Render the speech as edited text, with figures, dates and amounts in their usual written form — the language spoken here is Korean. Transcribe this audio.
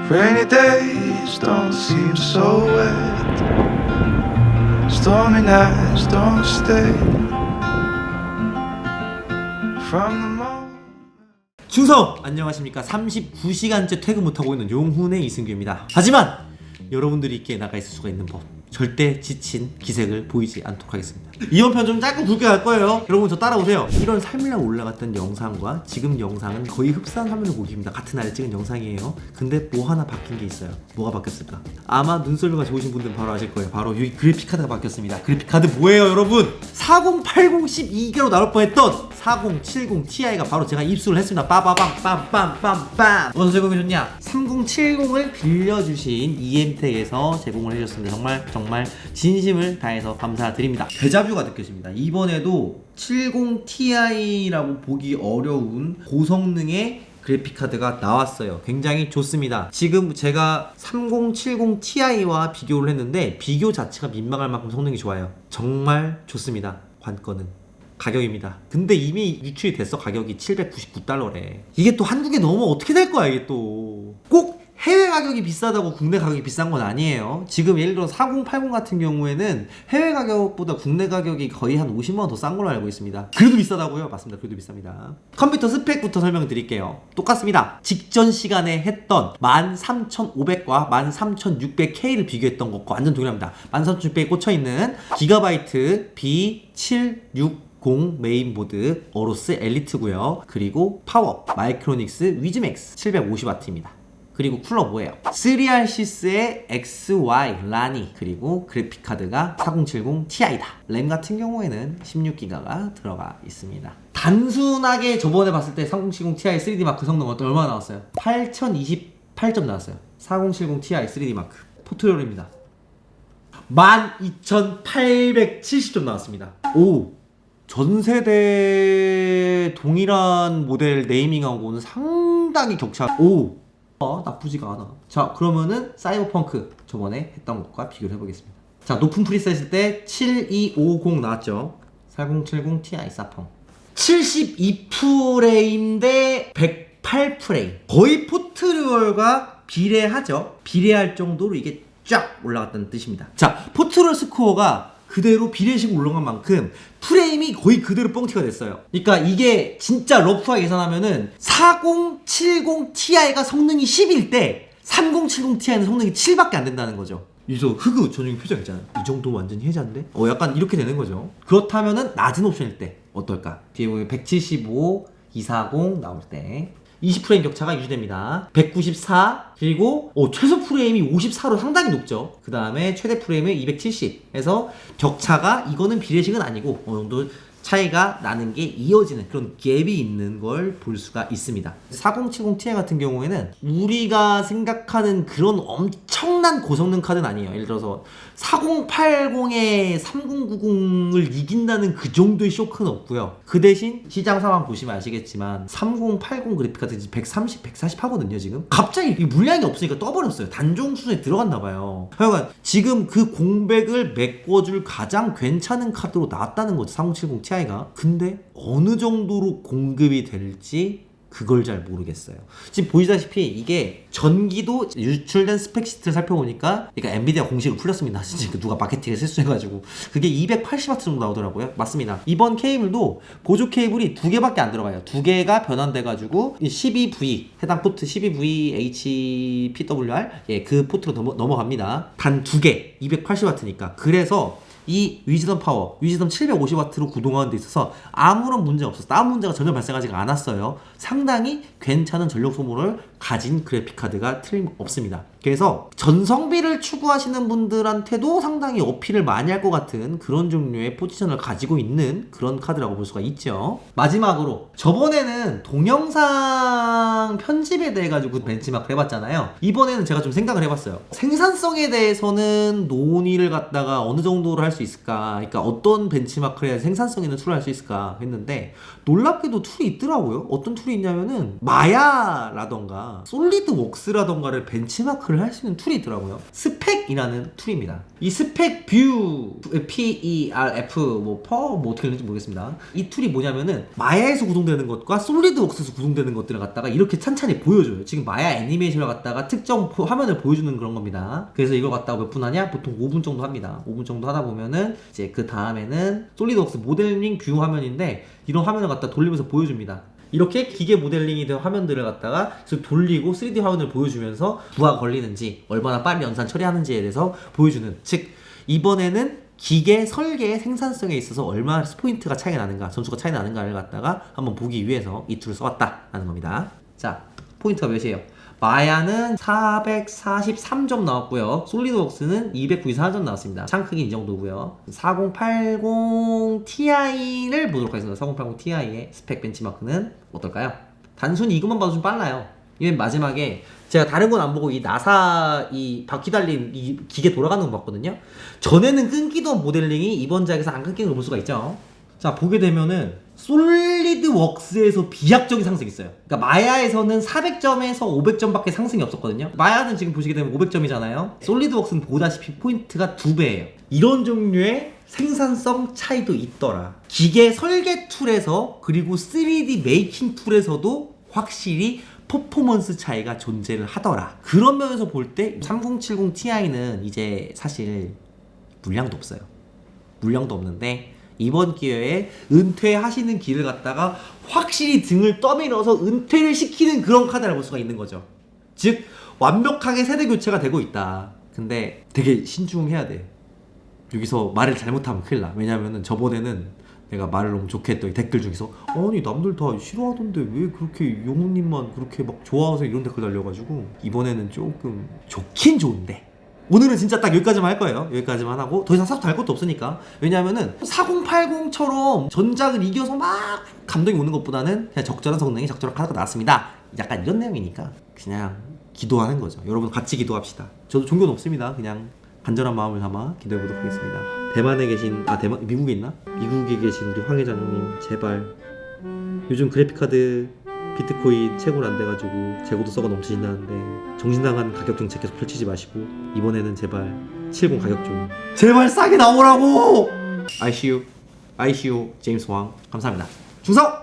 Rainy days don't seem so wet. Stormy nights don't stay. From the moment. 충성! 안녕하십니까. 39시간째 퇴근 못하고 있는 용훈의 이승규입니다. 하지만 여러분들이 있기에 나가 있을 수가 있는 법, 절대 지친 기색을 보이지 않도록 하겠습니다. 이번 편 좀 짧고 굵게 갈 거예요. 여러분 저 따라오세요. 이런 삶이랑 올라갔던 영상과 지금 영상은 거의 흡사한 화면을 보기입니다. 같은 날에 찍은 영상이에요. 근데 뭐 하나 바뀐 게 있어요. 뭐가 바뀌었을까? 아마 눈썰미가 좋으신 분들은 바로 아실 거예요. 바로 이 그래픽카드가 바뀌었습니다. 그래픽카드 뭐예요 여러분? 4080 12기가로 나올 뻔했던 4070 Ti가 바로 제가 입수를 했습니다. 빠바밤 빰빰빰빰. 어디서 제공해줬냐? 3070을 빌려주신 EM택에서 제공을 해주셨습니다. 정말 진심을 다해서 감사드립니다. 데자뷰가 느껴집니다. 이번에도 70 Ti라고 보기 어려운 고성능의 그래픽카드가 나왔어요. 굉장히 좋습니다. 지금 제가 3070 Ti와 비교를 했는데 비교 자체가 민망할 만큼 성능이 좋아요. 정말 좋습니다. 관건은 가격입니다. 근데 이미 유출이 됐어. 가격이 799달러래. 이게 또 한국에 넣으면 어떻게 될 거야. 이게 또 꼭 해외 가격이 비싸다고 국내 가격이 비싼 건 아니에요. 지금 예를 들어 4080 같은 경우에는 해외 가격보다 국내 가격이 거의 한 50만원 더 싼 걸로 알고 있습니다. 그래도 비싸다고요? 맞습니다. 그래도 비쌉니다. 컴퓨터 스펙부터 설명드릴게요. 똑같습니다. 직전 시간에 했던 13500과 13600K를 비교했던 것과 완전 동일합니다. 13600에 꽂혀있는 기가바이트 B760 메인보드 어로스 엘리트고요. 그리고 파워 마이크로닉스 위즈맥스 750W입니다. 그리고 쿨러 뭐예요? 3RC스의 XY 라니, 그리고 그래픽카드가 4070 Ti다. 램 같은 경우에는 16기가가 들어가 있습니다. 단순하게 저번에 봤을 때 3070 Ti 3D 마크 성능 얼마나 나왔어요? 8028점 나왔어요. 4070 Ti 3D 마크 포트롤입니다. 12870점 나왔습니다. 오! 전세대 동일한 모델 네이밍하고는 상당히 격차. 오! 나쁘지가 않아. 자, 그러면은 사이버펑크 저번에 했던 것과 비교를 해보겠습니다. 자, 높은 프리셋일 때 7250 나왔죠. 4070 Ti 사펑 72프레임 대 108프레임, 거의 포트리얼과 비례하죠. 비례할 정도로 이게 쫙 올라갔다는 뜻입니다. 자, 포트리얼 스코어가 그대로 비례식으로 올라간 만큼 프레임이 거의 그대로 뻥튀가 됐어요. 그러니까 이게 진짜 러프하게 계산하면은 4070 Ti가 성능이 10일 때 3070 Ti는 성능이 7밖에 안 된다는 거죠. 그래서 흑우 전용 표정 있잖아요. 이 정도 완전히 해자인데? 약간 이렇게 되는 거죠. 그렇다면은 낮은 옵션일 때 어떨까? 뒤에 보면 175, 240 나올 때 20프레임 격차가 유지됩니다. 194, 그리고 최소 프레임이 54로 상당히 높죠. 그 다음에 최대 프레임은 270에서 격차가, 이거는 비례식은 아니고 어느 정도 차이가 나는 게 이어지는 그런 갭이 있는 걸 볼 수가 있습니다. 4070 Ti 같은 경우에는 우리가 생각하는 그런 엄청난 고성능 카드는 아니에요. 예를 들어서 4080에 3090을 이긴다는 그 정도의 쇼크는 없고요. 그 대신 시장 상황 보시면 아시겠지만 3080 그래픽카드 130, 140 하거든요. 지금 갑자기 물량이 없으니까 떠버렸어요. 단종 수준에 들어갔나 봐요. 하여간 지금 그 공백을 메꿔줄 가장 괜찮은 카드로 나왔다는 거죠. 4070 Ti가. 근데 어느 정도로 공급이 될지 그걸 잘 모르겠어요. 지금 보시다시피 이게 전기도 유출된 스펙시트를 살펴보니까, 그러니까 엔비디아 공식으로 풀렸습니다. 진짜 누가 마케팅에 실수해가지고 그게 280W 정도 나오더라고요. 맞습니다. 이번 케이블도 보조 케이블이 2개밖에 안 들어가요. 2개가 변환돼가지고 12V 해당 포트 12V HPWR 그 포트로 넘어갑니다. 단 2개 280W니까. 그래서 이 위즈덤 파워, 위즈덤 750W로 구동하는 데 있어서 아무런 문제 없었어. 다운 문제가 전혀 발생하지가 않았어요. 상당히 괜찮은 전력 소모를 가진 그래픽카드가 틀림없습니다. 그래서 전성비를 추구하시는 분들한테도 상당히 어필을 많이 할 것 같은 그런 종류의 포지션을 가지고 있는 그런 카드라고 볼 수가 있죠. 마지막으로 저번에는 동영상 편집에 대해 가지고 벤치마크를 해봤잖아요. 이번에는 제가 좀 생각을 해봤어요. 생산성에 대해서는 논의를 갖다가 어느 정도로 할 수 있을까? 그러니까 어떤 벤치마크를 해야 생산성 있는 툴을 할 수 있을까 했는데 놀랍게도 툴이 있더라고요. 어떤 툴이 있냐면은 마야라던가 솔리드웍스라던가를 벤치마크를 할 수 있는 툴이 있더라고요. 스펙이라는 툴입니다. 이 스펙 뷰 PERF 뭐 어떻게 읽는지 모르겠습니다. 이 툴이 뭐냐면은 마야에서 구동되는 것과 솔리드웍스에서 구동되는 것들을 갖다가 이렇게 찬찬히 보여줘요. 지금 마야 애니메이션을 갖다가 특정 화면을 보여주는 그런 겁니다. 그래서 이걸 갖다가 몇 분 하냐? 보통 5분 정도 합니다. 5분 정도 하다 보면은 이제 그 다음에는 솔리드웍스 모델링 뷰 화면인데 이런 화면을 갖다 돌리면서 보여줍니다. 이렇게 기계 모델링이 된 화면들을 갖다가 돌리고 3D 화면을 보여주면서 부하가 걸리는지 얼마나 빨리 연산 처리하는지에 대해서 보여주는, 즉 이번에는 기계 설계의 생산성에 있어서 얼마나 포인트가 차이가 나는가, 점수가 차이 나는가를 갖다가 한번 보기 위해서 이 툴을 써왔다라는 겁니다. 자, 포인트가 몇이에요? 마야는 443점 나왔고요. 솔리드웍스는 294점 나왔습니다. 창 크기 이 정도고요. 4080 Ti를 보도록 하겠습니다. 4080 Ti의 스펙 벤치마크는 어떨까요? 단순히 이것만 봐도 좀 빨라요. 이게 마지막에 제가 다른 건 안 보고 이 나사 이 바퀴 달린 이 기계 돌아가는 거 봤거든요. 전에는 끊기던 모델링이 이번 작에서 안 끊기는 걸 볼 수가 있죠. 자, 보게 되면은 솔리드웍스에서 비약적인 상승이 있어요. 그러니까 마야에서는 400점에서 500점밖에 상승이 없었거든요. 마야는 지금 보시게 되면 500점이잖아요. 솔리드웍스는 보다시피 포인트가 2배예요. 이런 종류의 생산성 차이도 있더라. 기계 설계 툴에서 그리고 3D 메이킹 툴에서도 확실히 퍼포먼스 차이가 존재를 하더라. 그런 면에서 볼 때 3070 Ti는 이제 사실 물량도 없어요. 물량도 없는데 이번 기회에 은퇴하시는 길을 갖다가 확실히 등을 떠밀어서 은퇴를 시키는 그런 카드를 볼 수가 있는 거죠. 즉 완벽하게 세대 교체가 되고 있다. 근데 되게 신중해야 돼. 여기서 말을 잘못하면 큰일 나. 왜냐면은 저번에는 내가 말을 너무 좋게 했더니 댓글 중에서 아니 남들 다 싫어하던데 왜 그렇게 용우님만 그렇게 막 좋아하세요 이런 댓글 달려가지고 이번에는 조금 좋긴 좋은데 오늘은 진짜 딱 여기까지만 할 거예요. 여기까지만 하고 더 이상 사서 달 것도 없으니까. 왜냐면은 4080처럼 전작을 이겨서 막 감동이 오는 것보다는 그냥 적절한 성능이 적절한 카드가 나왔습니다. 약간 이런 내용이니까 그냥 기도하는 거죠. 여러분 같이 기도합시다. 저도 종교는 없습니다. 그냥 간절한 마음을 담아 기도해보도록 하겠습니다. 대만에 계신 미국에 있나? 미국에 계신 우리 황 회장님 제발 요즘 그래픽카드 비트코인 채굴 안 돼가지고 재고도 썩어 넘치신다는데 정신나간 가격 정책 계속 펼치지 마시고 이번에는 제발 70 가격 좀 제발 싸게 나오라고. I see you 제임스 왕 감사합니다. 충성!